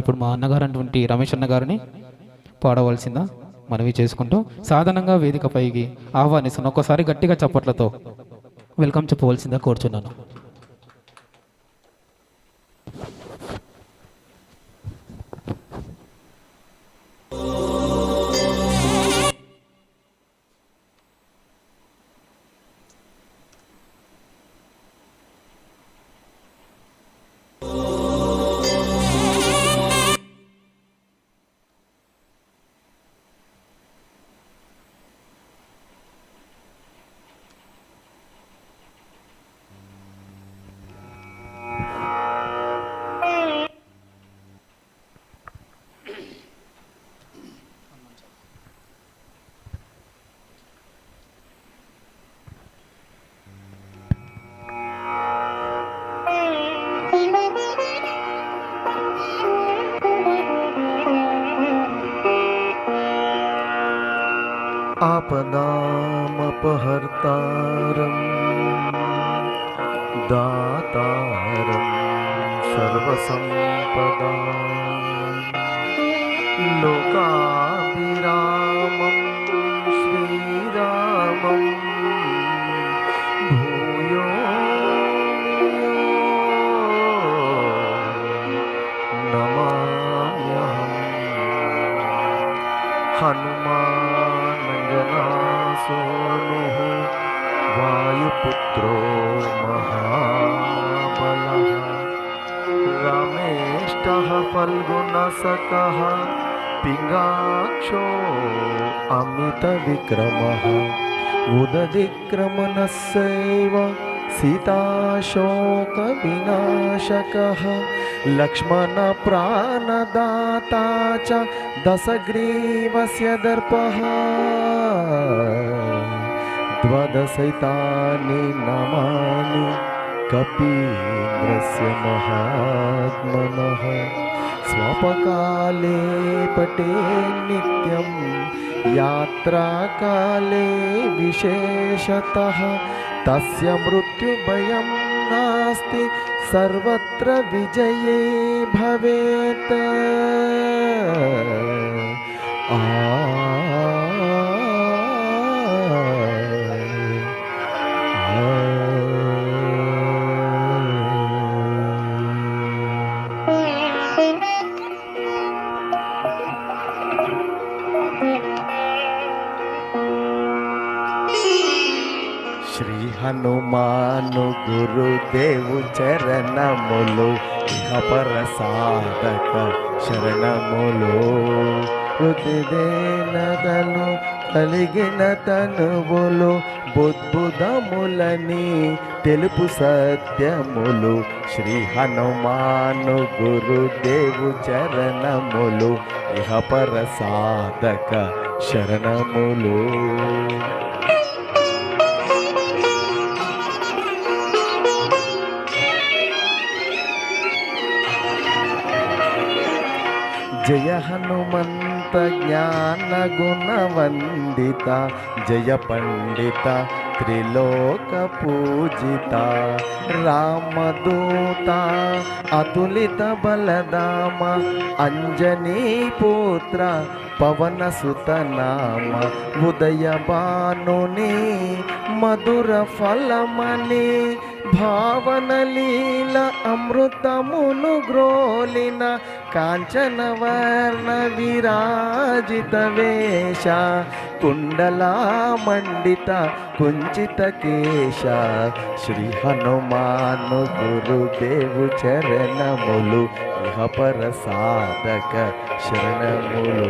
ఇప్పుడు మా అన్నగారు అటువంటి రమేష్ అన్న గారిని పాడవలసిందా మనవి చేసుకుంటూ సాధారణంగా వేదికపైకి ఆహ్వానిస్తున్నాను. ఒక్కసారి గట్టిగా చప్పట్లతో వెల్కమ్ చెప్పవలసిందా కోరుచున్నాను. आपदामपहर्तारं दातारं सर्वसम्पदां लोकाभिरामं श्रीरामं भूयो नमाम्यहम् हनुमानञ्जनासूनुः वायुपुत्रो महाबलः रामेष्टः फल्गुनसखः पिङ्गाक्षो अमितविक्रमः उदधिक्रमणस्यैव सीताशोकविनाशकः लक्ष्मणप्राणदाता च दशग्रीवस्य दर्पः द्वादशैतानि नामानि कपीन्द्रस्य महात्मनः स्वपकाले पठे नित्यं यात्राकाले विशेषतः तस्य मृत्युभयं नास्ति सर्वत्र विजये भवेत्। శ్రీ హనుమాను గురుదేవు చరణములు ఇహపర సాధక శరణములు హృదయనదలు కలిగిన తనువులు బుద్బుదములని తెలుపు సత్యములు శ్రీ హనుమాను గురుదేవు చరణములు ఇహపర సాధక శరణములు. జయ హనుమంత జ్ఞాన గుణవందిత జయ పండిత త్రిలోక పూజిత రామదూత అతులిత బలదామ అంజనీ పుత్ర పవన సుత నామ ఉదయ భానుని మధుర ఫలమని భావన లీల అమృతమును గ్రోలిన కాంచన వర్ణ విరాజిత వేష కుండలా మండిత కుంచిత కేశ శ్రీ హనుమాను గురుదేవు చరణములు ఇహపర సాధక శరణములు.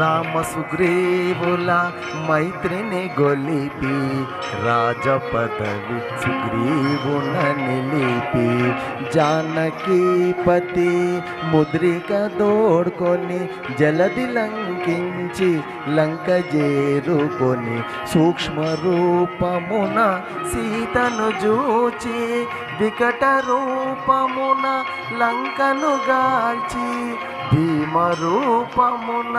రామ సుగ్రీవుల మైత్రిని గొలిపి రాజపదవి సుగ్రీవున నిలిపి జానకీపతి ముద్రిక దోడ్కొని జలది లంకించి లంక చేరుకొని సూక్ష్మ రూపమున సీతను జూచి వికట రూపమున లంకను గాల్చి భీమ రూపమున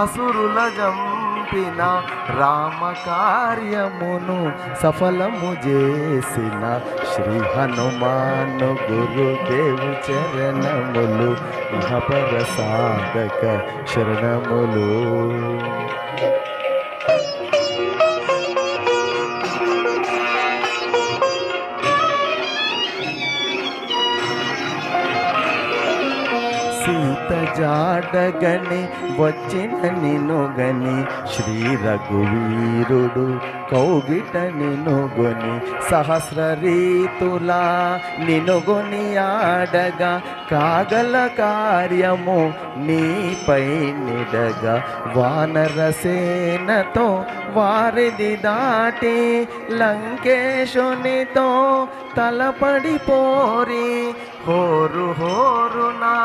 అసురుల జంపి పంపిన రామ కార్యమును సఫలము చేసిన శ్రీ హనుమాను గురుదేవు చరణములు ఇహపర సాధక శరణములు. సీత జాడగని వచ్చిన నినుగని శ్రీ రఘువీరుడు కౌగిట నినుగొని సహస్ర రీతులా నినుగొని ఆడగా కాగల కార్యము నీపై నిడగా వానరసేనతో వారిది దాటి లంకేశునితో తలపడిపోరి హోరు హోరునా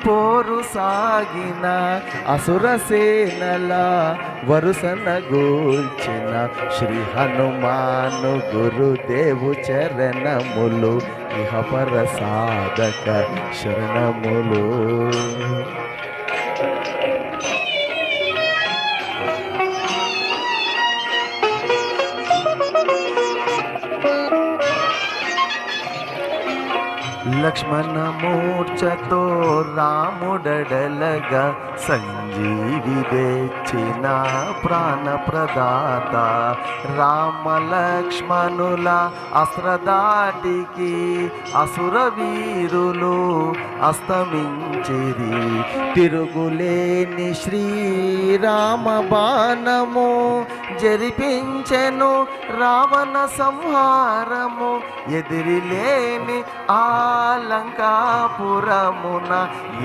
పోరు సాగిన అసురసేనల వరుసన గూల్చిన శ్రీ హనుమాను గురుదేవు చరణములు ఇహపర సాధక శరణములు. లక్ష్మణ మూర్ఛతో రాముడడలగా సంజీవి తెచ్చిన ప్రాణప్రదాత రామ లక్ష్మణుల అస్త్రదాటికి అసుర వీరులు అస్తమించిరి తిరుగులేని శ్రీరామ బాణము జరిపించెను రావణ సంహారము ఎదిరిలేని లంకాపురమున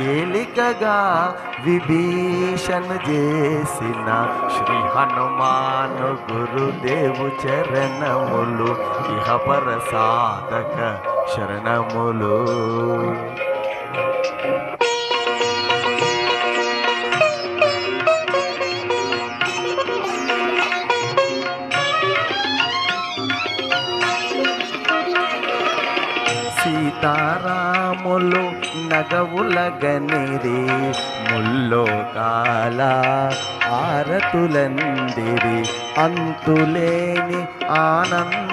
ఏలికగా విభీషణ్ చేసిన శ్రీ హనుమాను గురుదేవు చరణములు ఇహపర సాధక శరణములు. సీతారాములు నగవుల గనిరి ముల్లోకాల ఆరతులందిరి అంతులేని ఆనందాశ్రువులో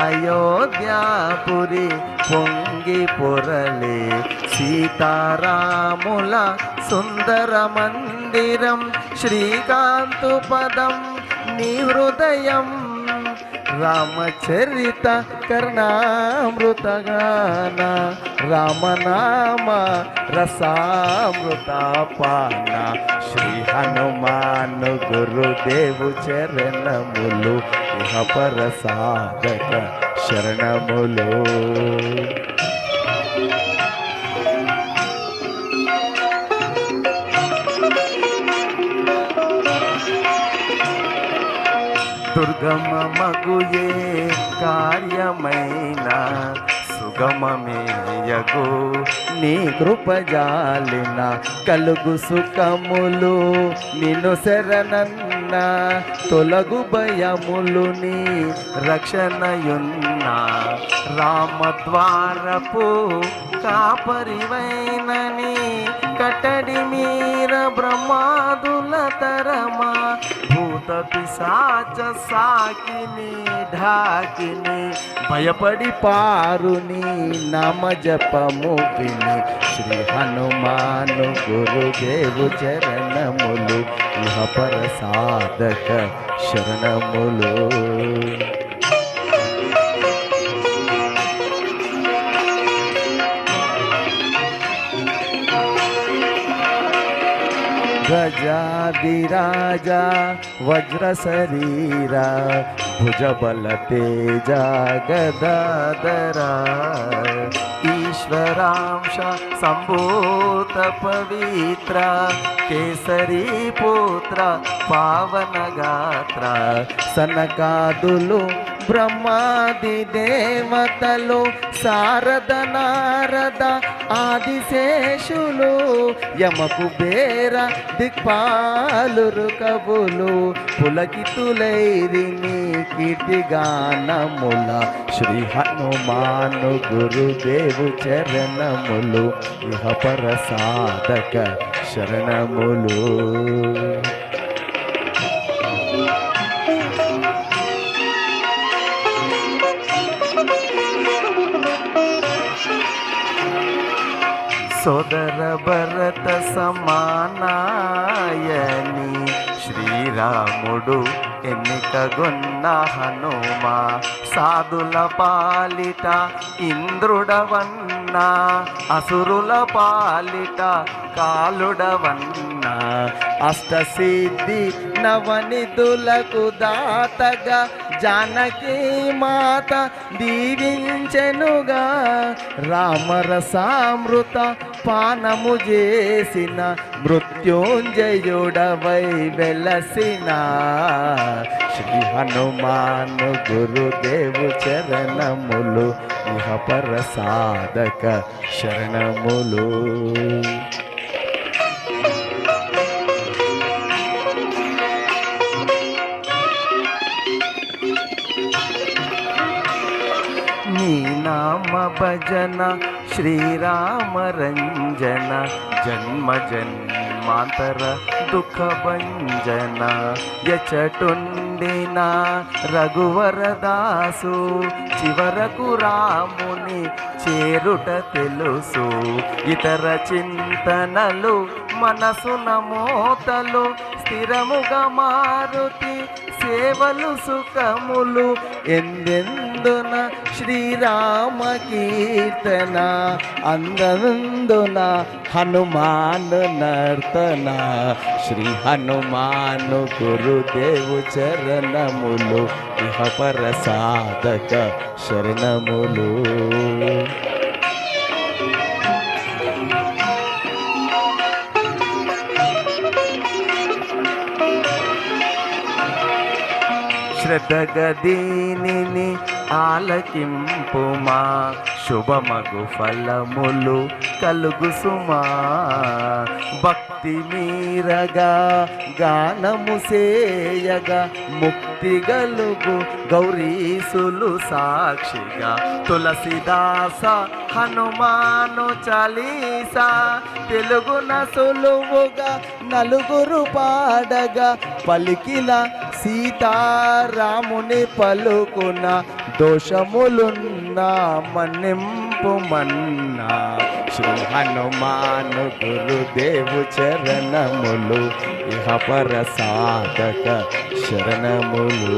అయోధ్యాపురి పొంగి పొరలే సీతారాముల సుందర మందిరం శ్రీకాంతు పదం నీ హృదయం రామచరిత కర్ణామృతగాన రామనామ రసామృత పాన శ్రీ హనుమాను గురుదేవు చరణములు ఇహపర సాధక శరణములు. దుర్గమ మగుయే కార్యమైన సుగమమేయగు నీ కృపజాలిన కలుగు సుఖములు నిన్ను శరణన్న తొలగు భయములు నీ రక్షణయున్న రామద్వారపు కాపరివైనని కట్టడి మీర బ్రహ్మాదుల తరమా భూత పిశాచ సాకిని ఢాకిని భయపడి పారుని నామ జపము విని శ్రీ హనుమాను గురుదేవు చరణములు ఇహపర సాధక శరణములు. గజాదిరాజా వజ్ర శరీరా భుజబల తేజ గదాధరా ఈశ్వరాంశ సంభూత పవిత్ర కేసరీ పుత్ర పావన గాత్ర సనకాదులు బ్రహ్మాది దేవతలు శారద నారద ఆదిశేషులు యమకు బేర దిక్పాలురు కవులు పులకితులైరి నీ కీర్తిగానముల శ్రీ హనుమాను గురుదేవు చరణములు ఇహపర సాధక శరణములు. సోదర భరత సమానాయని శ్రీరాముడు ఎన్నికగొన్న హనుమ సాధుల పాలిట ఇంద్రుడవన్న అసురుల పాలిట కాలుడవన్న అష్టసిద్ధి నవనిధులకు దాతగా జానకి మాత దీవించెనుగా రామరసామృత పానము చేసిన మృత్యుంజయుడవై వెలసిన శ్రీ హనుమాను గురుదేవు చరణములు ఇహపర సాధక శరణములు. నీ నామ భజన శ్రీరామ రంజన జన్మ జన్మాంతర దుఃఖ భంజన యచటుండిన రఘువరదాసు చివరకు రాముని చేరుట తెలుసు ఇతర చింతనలు మనసున మోతలు స్థిరముగా మారుతి సేవలు సుఖములు ఎందెందున శ్రీరామ కీర్తన అందనందున హనుమాను నర్తన శ్రీ హనుమాను గురుదేవు చరణములు ఇహపర సాధక శరణములు. శ్రద్ధగా దీనిని ఆలకింపుమా శుభమగు ఫలములు కలుగు సుమా భక్తి మీరగా గానము సేయగా ముక్తి గలుగు గౌరీసులు సాక్షిగా తులసిదాస హనుమాను చాలీసా తెలుగున సులువుగా నలుగురు పాడగా పలికిన సీతారాముని పలుకున దోషములున్న మన్నింపు మన్నా శ్రీ హనుమాను గురుదేవు చరణములు ఇహపర సాధక శరణములు.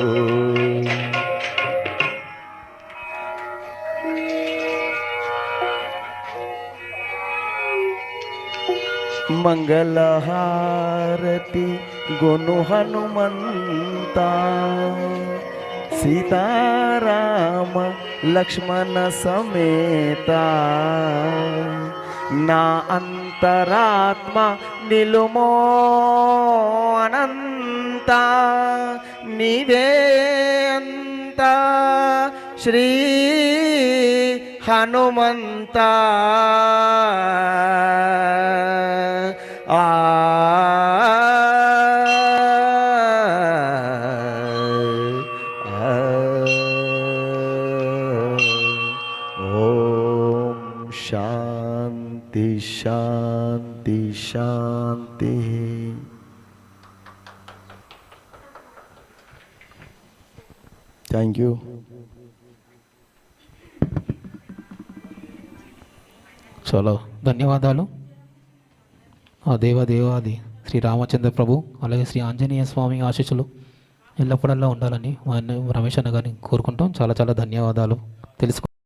మంగళహారతి గొను హనుమంత సీతారామ లక్ష్మణ సమేత నా అంతరాత్మ నిలుమో అనంత నీవే అంత శ్రీ హనుమంత ఓం శాంతి శాంతి శాంతి. Thank you. చాలా ధన్యవాదాలు. ఆ దేవాది శ్రీ రామచంద్ర ప్రభు అలాగే శ్రీ ఆంజనేయ స్వామి ఆశీస్సులు ఎల్లప్పుడల్లా ఉండాలని మా రమేష్ అన్న గారిని కోరుకుంటాం. చాలా ధన్యవాదాలు. తెలుసుకో